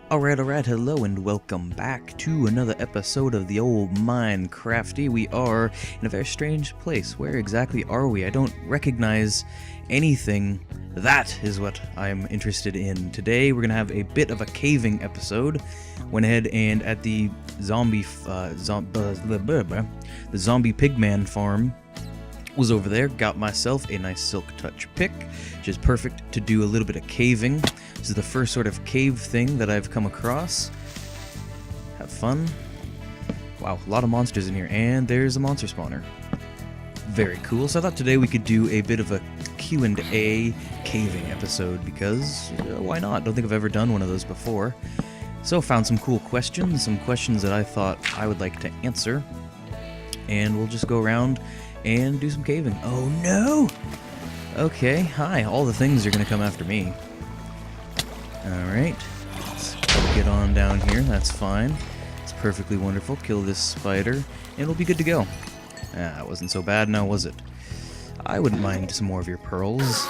Alright, hello and welcome back to another episode of the old Minecrafty. We are in a very strange place. Where exactly are we? I don't recognize anything. That is what I'm interested in. Today we're going to have a bit of a caving episode. Went ahead and at the zombie pigman farm was over there, got myself a nice silk touch pick, which is perfect to do a little bit of caving. This is the first sort of cave thing that I've come across. Have fun. Wow, a lot of monsters in here, and there's a monster spawner. Very cool. So I thought today we could do a bit of a Q&A caving episode, because why not? Don't think I've ever done one of those before. So found some cool questions, some questions that I thought I would like to answer, and we'll just go around and do some caving. Oh no! Okay, hi, all the things are gonna come after me. Alright, let's get on down here, that's fine. It's perfectly wonderful. Kill this spider, and it'll be good to go. Ah, it wasn't so bad now, was it? I wouldn't mind some more of your pearls.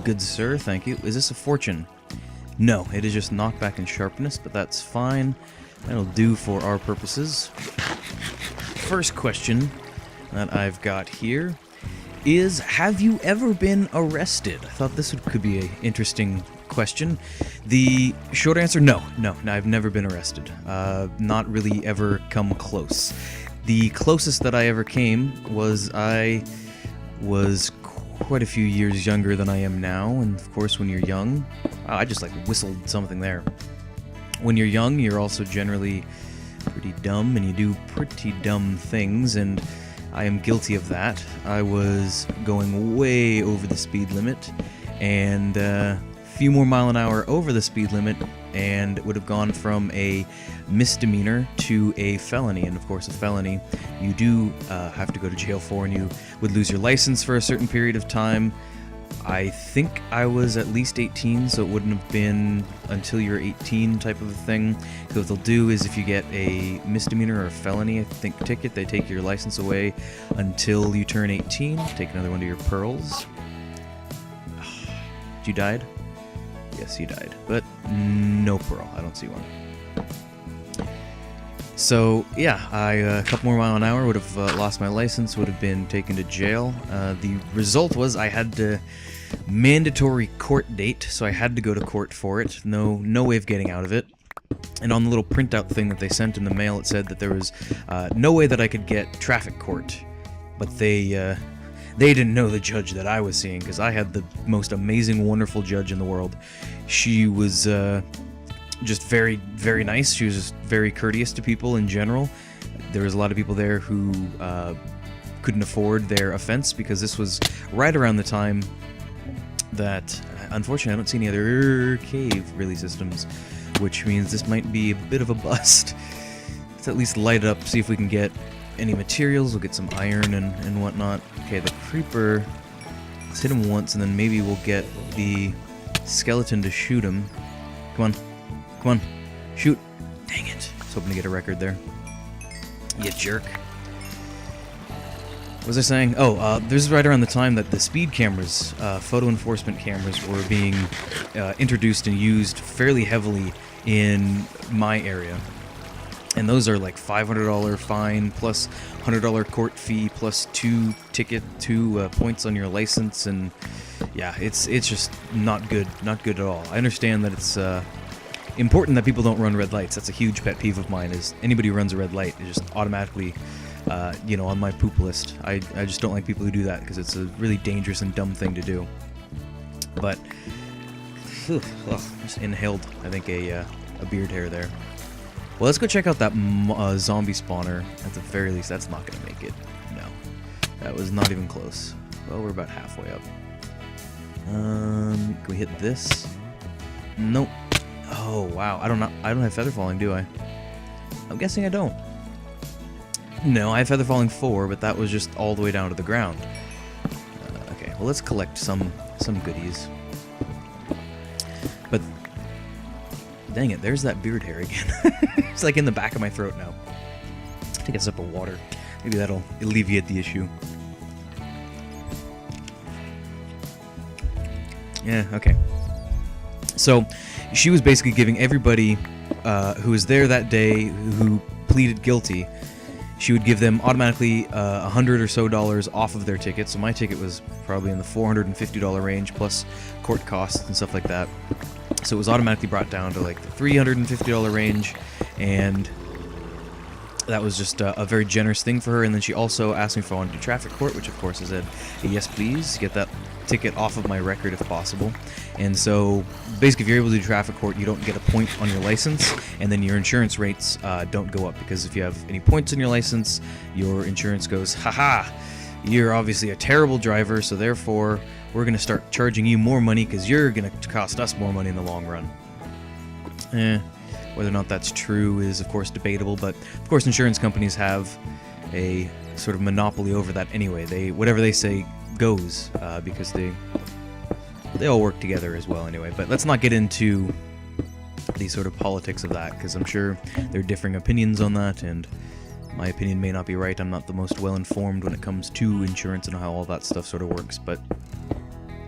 Good sir, thank you. Is this a fortune? No, it is just knockback and sharpness, but that's fine. That'll do for our purposes. First question that I've got here is, have you ever been arrested? I thought this could be an interesting question. The short answer, no, I've never been arrested. Not really ever come close. The closest that I ever came was I was quite a few years younger than I am now, and of course when you're young, I just like whistled something there. When you're young, you're also generally pretty dumb, and you do pretty dumb things, and I am guilty of that. I was going way over the speed limit, and a few more mile an hour over the speed limit, and it would have gone from a misdemeanor to a felony. And of course, a felony you do have to go to jail for, and you would lose your license for a certain period of time. I think I was at least 18, so it wouldn't have been until you're 18 type of a thing. So what they'll do is, if you get a misdemeanor or a felony, I think, ticket, they take your license away until you turn 18. Take another one of your pearls. You died? Yes, you died. But no pearl. I don't see one. So, yeah, a couple more mile an hour would have lost my license, would have been taken to jail. The result was I had to mandatory court date, so I had to go to court for it. No way of getting out of it. And on the little printout thing that they sent in the mail, it said that there was no way that I could get traffic court. But they didn't know the judge that I was seeing, because I had the most amazing, wonderful judge in the world. She was just very, very nice. She was just very courteous to people in general. There was a lot of people there who couldn't afford their offense, because this was right around the time that, unfortunately, I don't see any other cave really systems, which means this might be a bit of a bust. Let's at least light it up, see if we can get any materials. We'll get some iron and whatnot. Okay, the creeper, let's hit him once, and then maybe we'll get the skeleton to shoot him. Come on, shoot. Dang it. I was hoping to get a record there. You jerk. What was I saying? Oh, this is right around the time that the speed cameras, photo enforcement cameras, were being introduced and used fairly heavily in my area. And those are like $500 fine plus $100 court fee plus 2 points on your license, and yeah, it's just not good at all. I understand that it's important that people don't run red lights. That's a huge pet peeve of mine. Is anybody who runs a red light is just automatically on my poop list. I just don't like people who do that, because it's a really dangerous and dumb thing to do. But just inhaled, I think, a beard hair there. Well, let's go check out that zombie spawner. At the very least, that's not going to make it. No. That was not even close. Well, we're about halfway up. Can we hit this? Nope. Oh, wow. I don't have feather falling, do I? I'm guessing I don't. No, I have feather falling 4, but that was just all the way down to the ground. Okay, well, let's collect some goodies. But dang it, there's that beard hair again. It's like in the back of my throat now. Take a sip of water. Maybe that'll alleviate the issue. Yeah, okay. So she was basically giving everybody who was there that day who pleaded guilty, she would give them automatically $100 or so off of their ticket. So my ticket was probably in the $450 range plus court costs and stuff like that. So it was automatically brought down to like the $350 range, and that was just a very generous thing for her. And then she also asked me if I wanted to do traffic court, which of course I said, yes please, get that ticket off of my record if possible. And so basically if you're able to do traffic court, you don't get a point on your license, and then your insurance rates don't go up, because if you have any points on your license, your insurance goes, haha, you're obviously a terrible driver, so therefore we're going to start charging you more money because you're going to cost us more money in the long run. Whether or not that's true is of course debatable, but of course insurance companies have a sort of monopoly over that anyway. Whatever they say goes, because they all work together as well anyway. But let's not get into the sort of politics of that, because I'm sure there are differing opinions on that, and my opinion may not be right. I'm not the most well-informed when it comes to insurance and how all that stuff sort of works, but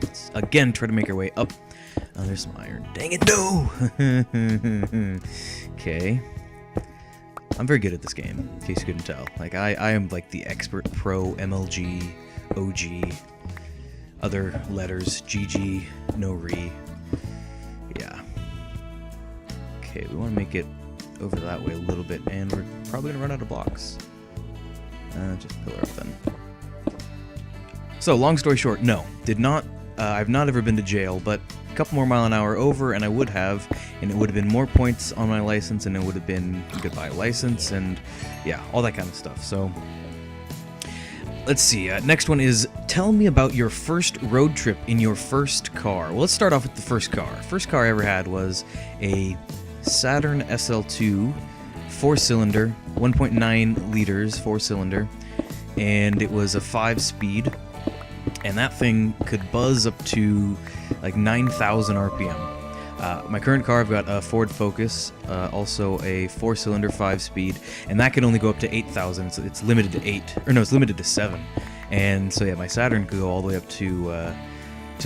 let's again try to make our way up. Oh, there's some iron. Dang it, no! Okay. I'm very good at this game, in case you couldn't tell. Like, I am like the expert pro MLG, OG, other letters, GG, no re. Yeah. Okay, we want to make it over that way a little bit, and we're probably going to run out of blocks. Just pillar up then. So, long story short, no. I've not ever been to jail, but a couple more mile an hour over, and I would have, and it would have been more points on my license, and it would have been goodbye license, and yeah, all that kind of stuff. So, let's see. Next one is, tell me about your first road trip in your first car. Well, let's start off with the first car. First car I ever had was a Saturn SL2 4-cylinder, 1.9 liters 4-cylinder, and it was a 5-speed, and that thing could buzz up to like 9,000 RPM. My current car, I've got a Ford Focus, also a 4-cylinder 5-speed, and that can only go up to 8,000. It's limited to 8, or no, it's limited to 7. And so yeah, my Saturn could go all the way up to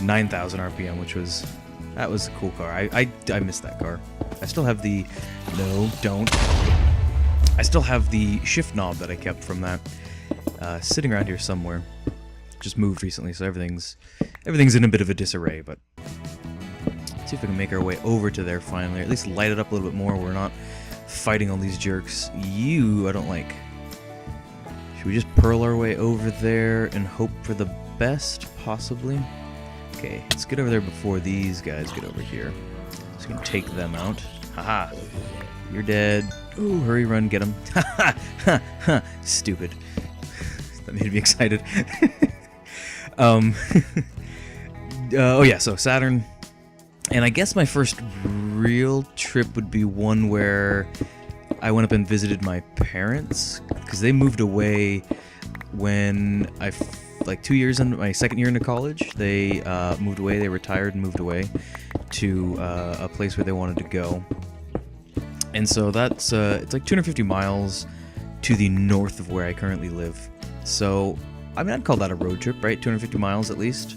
9,000 RPM, that was a cool car. I missed that car. I still have the, no, don't. I still have the shift knob that I kept from that, sitting around here somewhere. Just moved recently, so everything's in a bit of a disarray, but let's see if we can make our way over to there finally, or at least light it up a little bit more. We're not fighting all these jerks. I don't like. Should we just pearl our way over there and hope for the best, possibly? Okay, let's get over there before these guys get over here. So we can take them out. Haha, you're dead. Ooh, hurry, run, get him. Ha ha, stupid. That made me excited. Oh yeah, so Saturn, and I guess my first real trip would be one where I went up and visited my parents, because they moved away when like 2 years into my second year into college. They moved away, they retired and moved away to a place where they wanted to go. And so that's, it's like 250 miles to the north of where I currently live. So, I mean, I'd call that a road trip, right? 250 miles at least.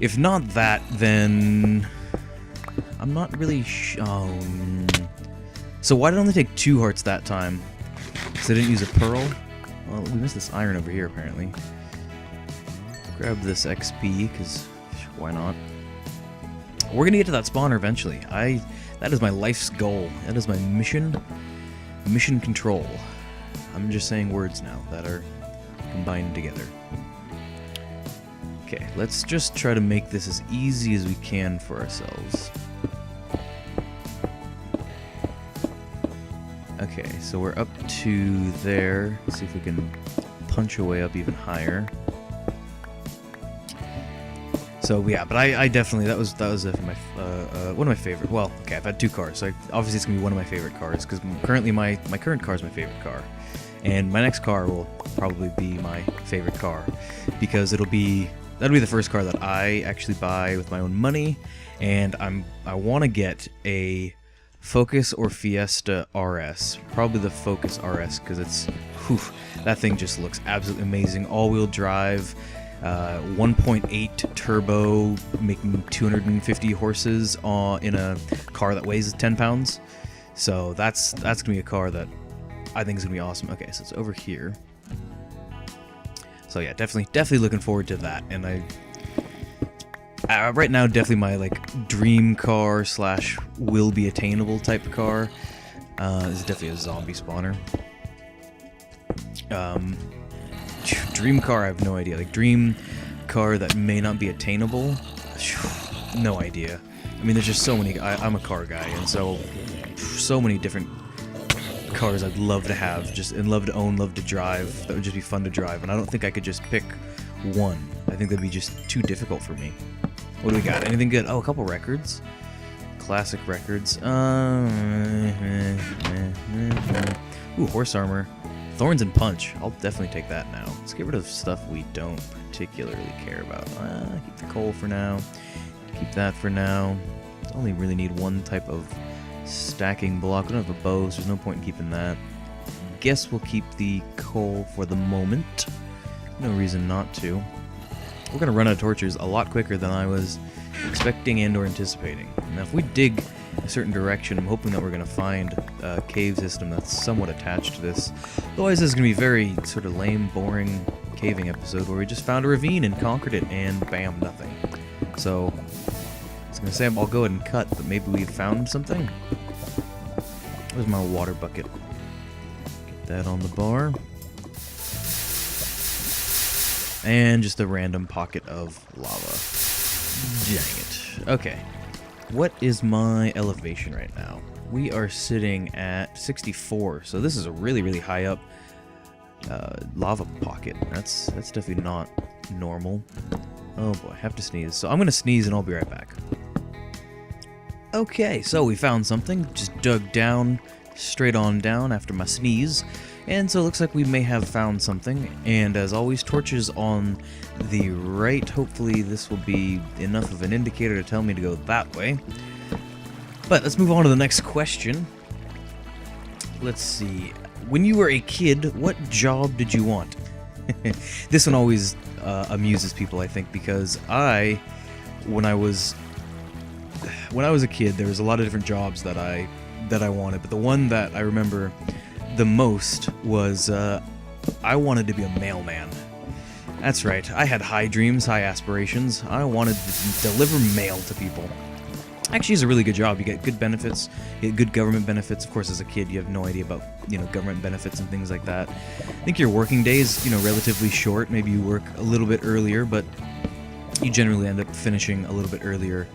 If not that, then I'm not really So why did I only take 2 hearts that time? Because I didn't use a pearl? Well, we missed this iron over here, apparently. Grab this XP, because why not? We're going to get to that spawner eventually. That is my life's goal. That is my mission. Mission control. I'm just saying words now that are combined together. Okay, let's just try to make this as easy as we can for ourselves. Okay, so we're up to there. Let's see if we can punch our way up even higher. So yeah, but I definitely, that was definitely one of my favorite. Well, okay, I've had 2 cars, so obviously it's gonna be one of my favorite cars, because currently my current car is my favorite car, and my next car will probably be my favorite car, because that'll be the first car that I actually buy with my own money, and I want to get a Focus or Fiesta RS, probably the Focus RS, because that thing just looks absolutely amazing. All-wheel drive. 1.8 turbo, making 250 horses in a car that weighs 10 pounds. So that's gonna be a car that I think is gonna be awesome. Okay, so it's over here. So yeah, definitely looking forward to that. And right now, definitely my like dream car / will be attainable type car is definitely a zombie spawner. Dream car, I have no idea. Like dream car that may not be attainable, no idea. I mean, there's just so many. I'm a car guy, and so many different cars I'd love to have, and love to own, love to drive. That would just be fun to drive, and I don't think I could just pick one. I think that'd be just too difficult for me. What do we got? Anything good? Oh, a couple records. Classic records. Ooh, horse armor. Thorns and punch. I'll definitely take that now. Let's get rid of stuff we don't particularly care about. Keep the coal for now. Keep that for now. Only really need one type of stacking block. We don't have a bow, so there's no point in keeping that. Guess we'll keep the coal for the moment. No reason not to. We're gonna run out of torches a lot quicker than I was expecting and or anticipating. Now if we dig a certain direction, I'm hoping that we're gonna find a cave system that's somewhat attached to this. Otherwise this is gonna be a very sort of lame, boring caving episode where we just found a ravine and conquered it and bam, nothing. So I was gonna say I'll go ahead and cut, but maybe we found something. Where's my water bucket? Get that on the bar. And just a random pocket of lava. Dang it. Okay. What is my elevation right now? We are sitting at 64, so this is a really, really high up lava pocket. That's definitely not normal. Oh boy, I have to sneeze. So I'm gonna sneeze and I'll be right back. Okay, so we found something. Just dug down, straight on down after my sneeze. And so it looks like we may have found something, and as always, torches on the right. Hopefully this will be enough of an indicator to tell me to go that way. But let's move on to the next question. Let's see. When you were a kid, what job did you want? This one always amuses people, I think, because when I was a kid, there was a lot of different jobs that I wanted, but the one that I remember the most was I wanted to be a mailman. That's right, I had high dreams, high aspirations. I wanted to deliver mail to people. Actually, it's a really good job. You get good benefits, you get good government benefits. Of course, as a kid, you have no idea about government benefits and things like that. I think your working day is relatively short. Maybe you work a little bit earlier, but you generally end up finishing a little bit earlier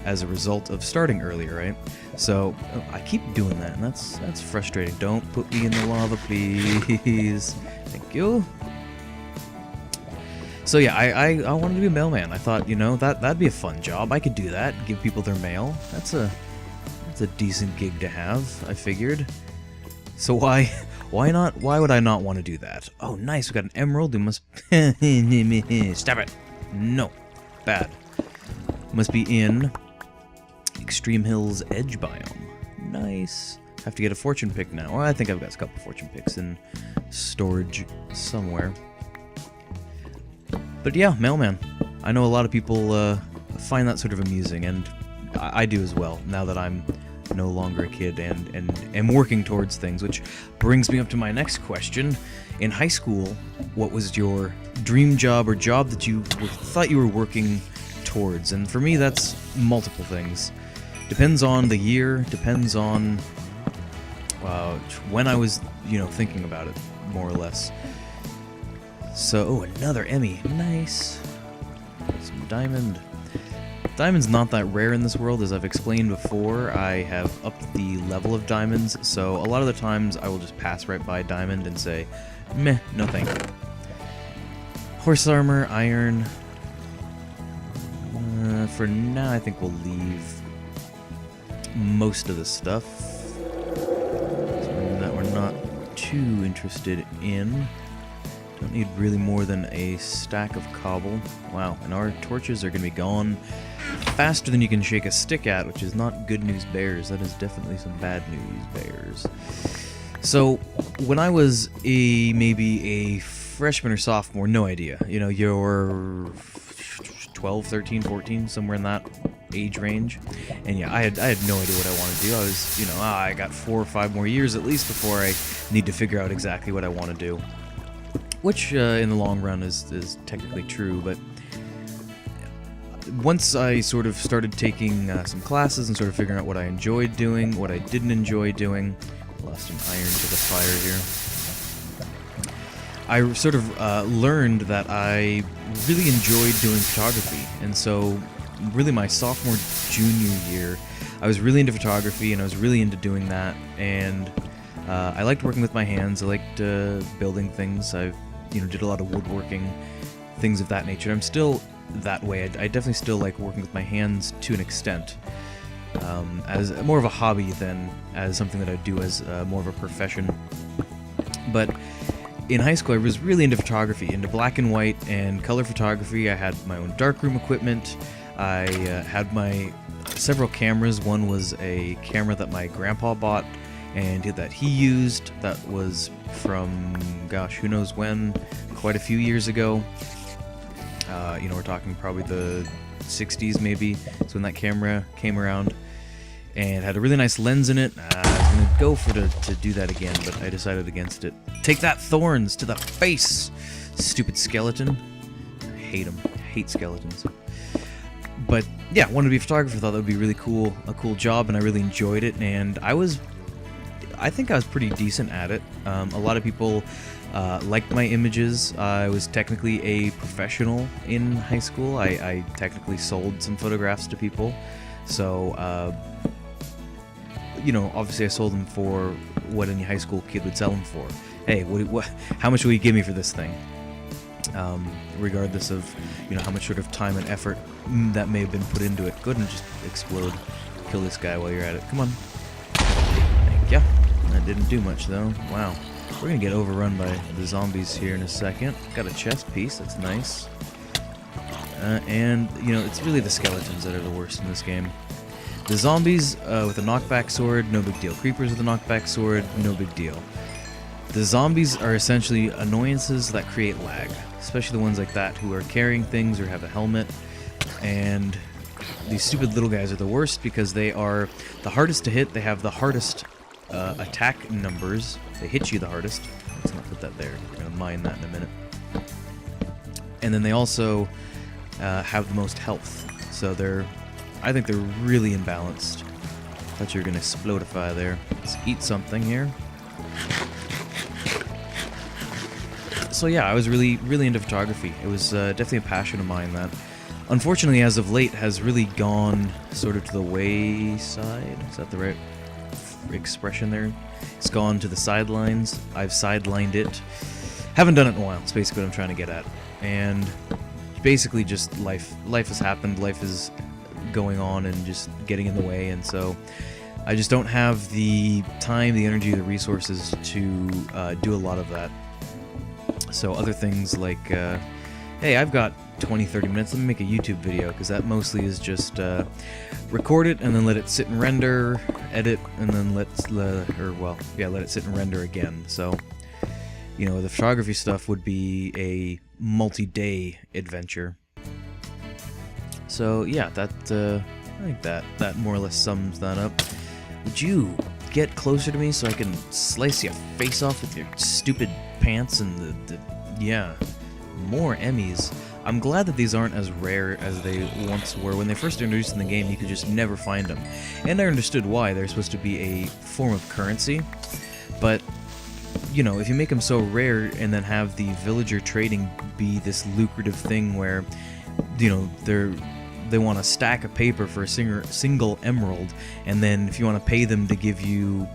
as a result of starting earlier, right? So I keep doing that, and that's frustrating. Don't put me in the lava, please. Thank you. So yeah, I wanted to be a mailman. I thought, that'd be a fun job. I could do that, give people their mail. That's a decent gig to have, I figured. So why not? Why would I not want to do that? Oh, nice, we got an emerald. We must stop it. No, bad. Must be in Extreme Hills Edge biome. Nice. Have to get a fortune pick now. Well, I think I've got a couple fortune picks in storage somewhere. But yeah, mailman. I know a lot of people find that sort of amusing, and I do as well, now that I'm no longer a kid and am working towards things, which brings me up to my next question. In high school, what was your dream job or job that you thought you were working towards? And for me, that's multiple things. Depends on the year, depends on when I was, thinking about it, more or less. So, oh, another Emmy. Nice. Some diamond. Diamond's not that rare in this world, as I've explained before. I have upped the level of diamonds, so a lot of the times I will just pass right by diamond and say, meh, no thank you. Horse armor, iron. For now, I think we'll leave most of the stuff. Something that we're not too interested in. Don't need really more than a stack of cobble. Wow, and our torches are going to be gone faster than you can shake a stick at, which is not good news bears. That is definitely some bad news bears. So, when I was maybe a freshman or sophomore, no idea. You know, you're 12, 13, 14, somewhere in that age range. And yeah, I had no idea what I wanted to do. I was, you know, I got 4 or 5 more years at least before I need to figure out exactly what I want to do. Which, in the long run, is technically true, but once I sort of started taking some classes and sort of figuring out what I enjoyed doing, what I didn't enjoy doing, lost an iron to the fire here, I sort of learned that I really enjoyed doing photography. And so really my sophomore, junior year, I was really into photography and I was really into doing that. And I liked working with my hands. I liked building things. I did a lot of woodworking, things of that nature. I'm still that way. I definitely still like working with my hands to an extent, as more of a hobby than as something that I do as more of a profession. But in high school, I was really into photography, into black and white and color photography. I had my own darkroom equipment. I had my several cameras. One was a camera that my grandpa bought and that he used. That was from, gosh, who knows when, quite a few years ago. We're talking probably the 60s maybe. So when that camera came around, and had a really nice lens in it. I was gonna go for to do that again, but I decided against it. Take that, thorns to the face, stupid skeleton. I hate them. I hate skeletons. But yeah, wanted to be a photographer. Thought that would be really cool, a cool job, and I really enjoyed it. And I think I was pretty decent at it. A lot of people liked my images. I was technically a professional in high school. I technically sold some photographs to people. So, obviously I sold them for what any high school kid would sell them for. Hey, how much will you give me for this thing? Regardless of, how much sort of time and effort that may have been put into it. Go ahead and just explode. Kill this guy while you're at it. Come on. Thank ya. That didn't do much, though. Wow. We're gonna get overrun by the zombies here in a second. Got a chest piece. That's nice. And, it's really the skeletons that are the worst in this game. The zombies with a knockback sword, no big deal. Creepers with a knockback sword, no big deal. The zombies are essentially annoyances that create lag, especially the ones like that who are carrying things or have a helmet. And these stupid little guys are the worst because they are the hardest to hit. They have the hardest attack numbers. They hit you the hardest. Let's not put that there. We're going to mine that in a minute. And then they also have the most health. So I think they're really imbalanced. Thought you were going to explodify there. Let's eat something here. So yeah, I was really, really into photography. It was definitely a passion of mine that, unfortunately, as of late, has really gone sort of to the wayside. Is that the right expression there? It's gone to the sidelines. I've sidelined it. Haven't done it in a while. It's basically what I'm trying to get at. And basically just life has happened. Life is going on and just getting in the way. And so I just don't have the time, the energy, the resources to do a lot of that. So other things like, hey, I've got 20-30 minutes, let me make a YouTube video, because that mostly is just record it and then let it sit and render, edit, and then let it sit and render again. So, the photography stuff would be a multi-day adventure. So yeah, I think that more or less sums that up. Would you get closer to me so I can slice your face off with your stupid pants and yeah, more Emmys. I'm glad that these aren't as rare as they once were. When they first introduced in the game, you could just never find them. And I understood why. They're supposed to be a form of currency. But, if you make them so rare and then have the villager trading be this lucrative thing where, they want a stack of paper for a single emerald, and then if you want to pay them to give you,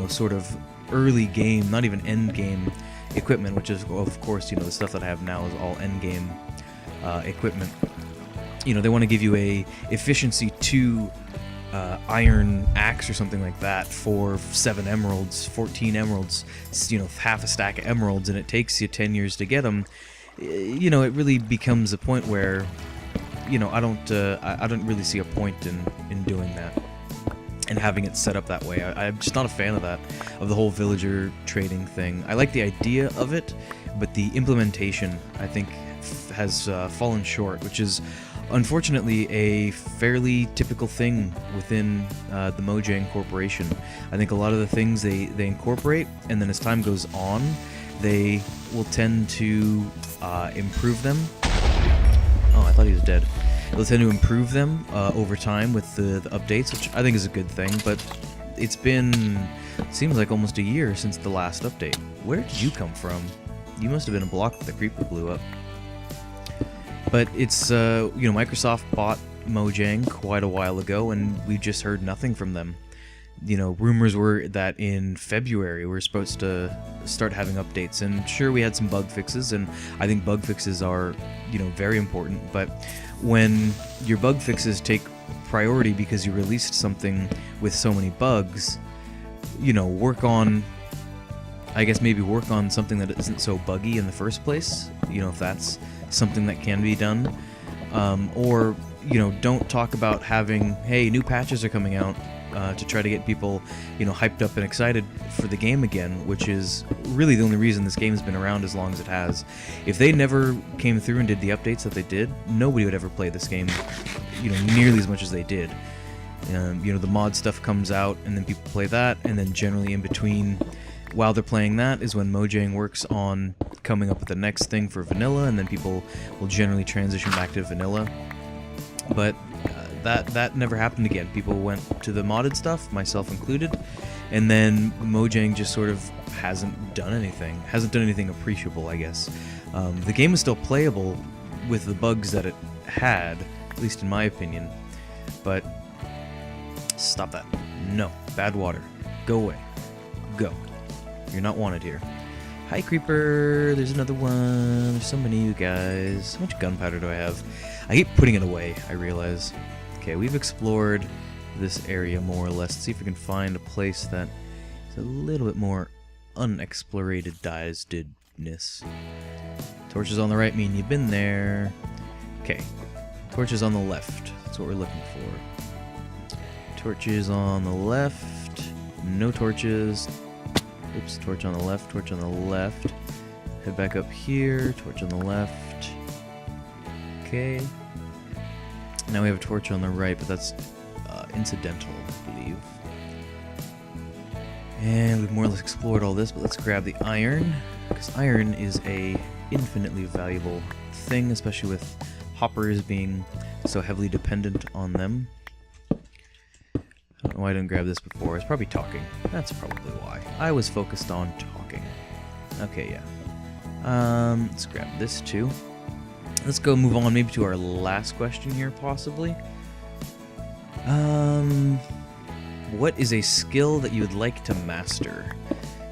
sort of early game, not even end game equipment, which is, of course, the stuff that I have now is all end game equipment. They want to give you a efficiency 2 iron axe or something like that for 7 emeralds, 14 emeralds, half a stack of emeralds, and it takes you 10 years to get them. It really becomes a point where, I don't really see a point in doing that and having it set up that way. I'm just not a fan of that, of the whole villager trading thing. I like the idea of it, but the implementation, I think, has fallen short, which is unfortunately a fairly typical thing within the Mojang Corporation. I think a lot of the things they incorporate, and then as time goes on, they will tend to improve them. Oh, I thought he was dead. They'll tend to improve them over time with the updates, which I think is a good thing, but it's been, seems like almost a year since the last update. Where did you come from? You must have been a block that the creeper blew up. But it's, you know, Microsoft bought Mojang quite a while ago, and we just heard nothing from them. You know, rumors were that in February we're supposed to start having updates, and sure, we had some bug fixes, and I think bug fixes are, you know, very important, but when your bug fixes take priority because you released something with so many bugs, you know, work on, I guess maybe work on something that isn't so buggy in the first place, you know, if that's something that can be done, or, you know, don't talk about having, hey, new patches are coming out, to try to get people, you know, hyped up and excited for the game again, which is really the only reason this game's been around as long as it has. If they never came through and did the updates that they did, nobody would ever play this game, you know, nearly as much as they did. You know, the mod stuff comes out, and then people play that, and then generally in between, while they're playing that, is when Mojang works on coming up with the next thing for vanilla, and then people will generally transition back to vanilla. But that never happened again. People went to the modded stuff, myself included, and then Mojang just sort of hasn't done anything appreciable, I guess. The game is still playable with the bugs that it had, at least in my opinion, but stop that. No. Bad water. Go away. Go. You're not wanted here. Hi, Creeper. There's another one. There's so many of you guys. How much gunpowder do I have? I keep putting it away, I realize. Okay, we've explored this area more or less. Let's see if we can find a place that is a little bit more unexploratedness. Torches on the right mean you've been there. Okay, torches on the left. That's what we're looking for. Torches on the left. No torches. Oops, torch on the left, torch on the left. Head back up here, torch on the left. Okay. Now we have a torch on the right, but that's incidental, I believe. And we've more or less explored all this, but let's grab the iron, because iron is a infinitely valuable thing, especially with hoppers being so heavily dependent on them. I don't know why I didn't grab this before. I was probably talking. That's probably why. I was focused on talking. Okay, yeah. Let's grab this too. Let's go move on maybe to our last question here, possibly. What is a skill that you would like to master?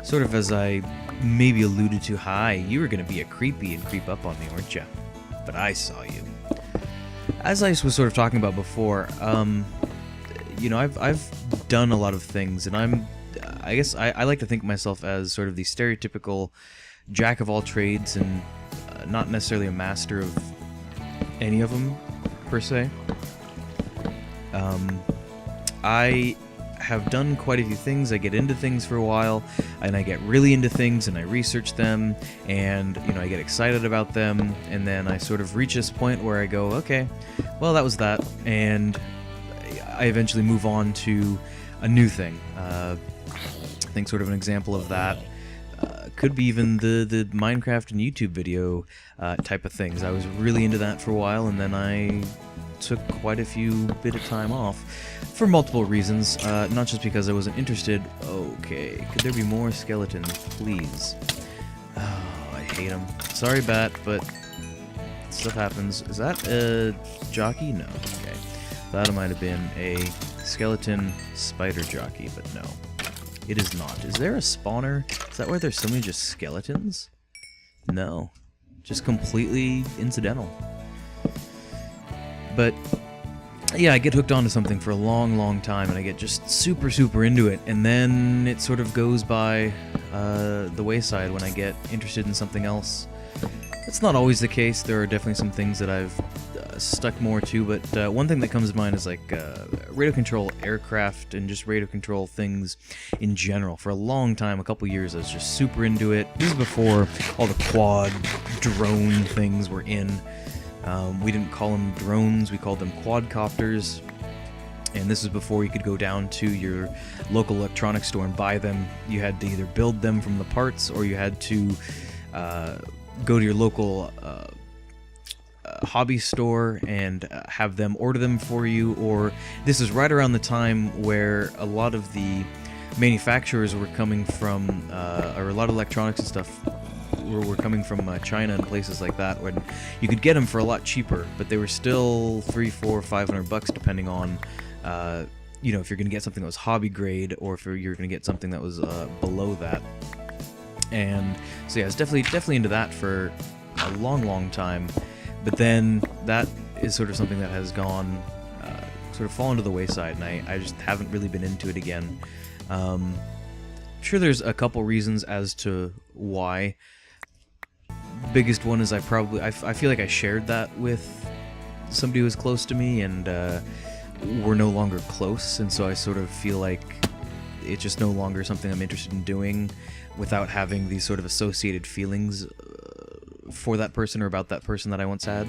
Sort of as I maybe alluded to, hi, you were going to be a creepy and creep up on me, weren't you? But I saw you. As I was sort of talking about before, you know, I've done a lot of things, and I guess I like to think of myself as sort of the stereotypical jack of all trades, and not necessarily a master of any of them, per se. I have done quite a few things. I get into things for a while, and I get really into things, and I research them, and, you know, I get excited about them, and then I sort of reach this point where I go, okay, well, that was that, and I eventually move on to a new thing. I think sort of an example of that could be even the Minecraft and YouTube video type of things. I was really into that for a while, and then I took quite a few bit of time off for multiple reasons, not just because I wasn't interested. Okay, could there be more skeletons, please? Oh, I hate them. Sorry, Bat, but stuff happens. Is that a jockey? No. Okay. Thought it might have been a skeleton spider jockey, but no. It is not. Is there a spawner? Is that why there's so many just skeletons? No. Just completely incidental. But yeah, I get hooked onto something for a long, long time, and I get just super, super into it, and then it sort of goes by the wayside when I get interested in something else. That's not always the case. There are definitely some things that I've stuck more to, but one thing that comes to mind is like radio control aircraft and just radio control things in general. For a long time, a couple years, I was just super into it. This is before all the quad drone things were in. We didn't call them drones, we called them quadcopters. And this is before you could go down to your local electronics store and buy them. You had to either build them from the parts, or you had to go to your local hobby store and have them order them for you. Or this is right around the time where a lot of the manufacturers were coming from, or a lot of electronics and stuff were coming from China and places like that, when you could get them for a lot cheaper, but they were still $300, $400, $500 depending on you know, if you're going to get something that was hobby grade, or if you're going to get something that was below that. And so yeah, I was definitely into that for a long time. But then that is sort of something that has gone, sort of fallen to the wayside, and I just haven't really been into it again. I'm sure there's a couple reasons as to why. Biggest one is I feel like I shared that with somebody who was close to me, and we're no longer close, and so I sort of feel like it's just no longer something I'm interested in doing without having these sort of associated feelings for that person or about that person that I once had.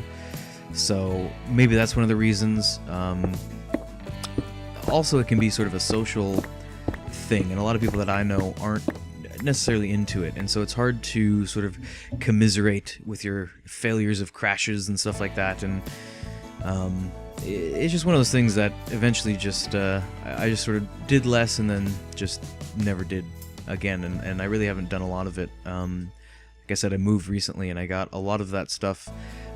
So maybe that's one of the reasons. Also, it can be sort of a social thing, and a lot of people that I know aren't necessarily into it, and so it's hard to sort of commiserate with your failures of crashes and stuff like that. And it's just one of those things that eventually just I just sort of did less, and then just never did again, and I really haven't done a lot of it. Like I said, I moved recently, and I got a lot of that stuff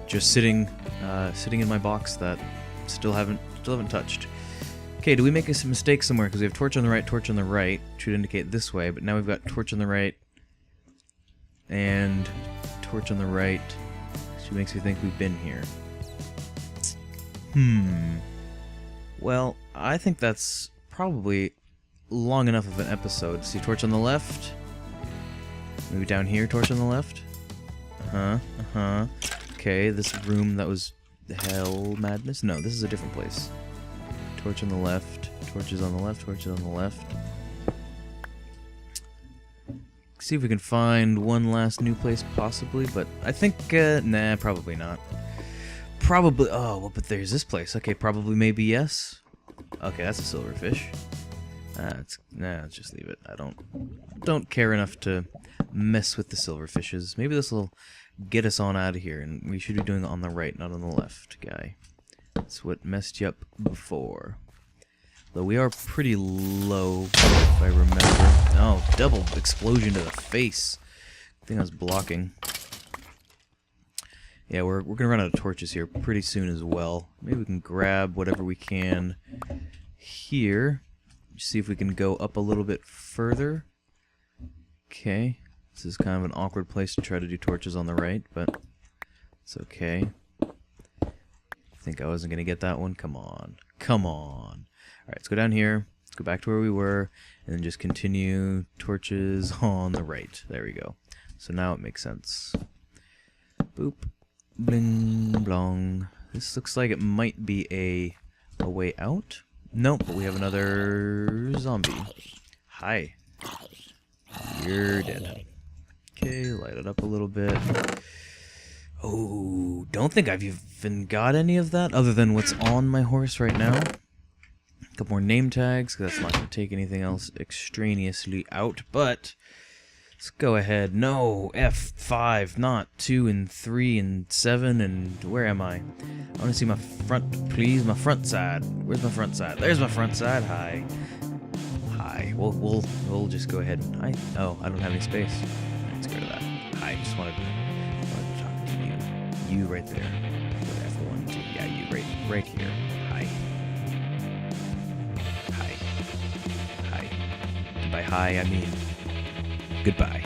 just sitting in my box that still haven't touched. Okay, do we make a mistake somewhere? Because we have torch on the right, torch on the right, should indicate this way, but now we've got torch on the right and torch on the right, which makes me think we've been here. Well, I think that's probably long enough of an episode. See, torch on the left. Maybe down here, torch on the left. Okay, this room that was hell madness. No, this is a different place. Torch on the left. Torches on the left. Torches on the left. See if we can find one last new place, possibly. But I think, nah, probably not. Probably. Oh, well, but there's this place. Okay, probably, maybe, yes. Okay, that's a silverfish. Let's just leave it. I don't care enough to mess with the silverfishes. Maybe this will get us on out of here, and we should be doing it on the right, not on the left, guy. That's what messed you up before. Though we are pretty low, if I remember. Oh, double explosion to the face. I think I was blocking. Yeah, we're gonna run out of torches here pretty soon as well. Maybe we can grab whatever we can here. See if we can go up a little bit further. Okay. This is kind of an awkward place to try to do torches on the right, but it's okay. I think I wasn't gonna get that one. Come on. Come on. Alright, let's go down here. Let's go back to where we were, and then just continue torches on the right. There we go. So now it makes sense. Boop. Bling blong. This looks like it might be a way out. Nope, but we have another zombie. Hi. You're dead. Okay, light it up a little bit. Oh, don't think I've even got any of that other than what's on my horse right now. A couple more name tags, because that's not going to take anything else extraneously out, but let's go ahead. No, F5, not 2 and 3 and 7, and where am I? I want to see my front, please. My front side. Where's my front side? There's my front side. Hi. Hi. We'll just go ahead and oh, I don't have any space. Let's get rid of that. Hi. Just wanted to talk to you. You right there. F1, 2. Yeah, you right here. Hi. Hi. Hi. By hi, I mean goodbye.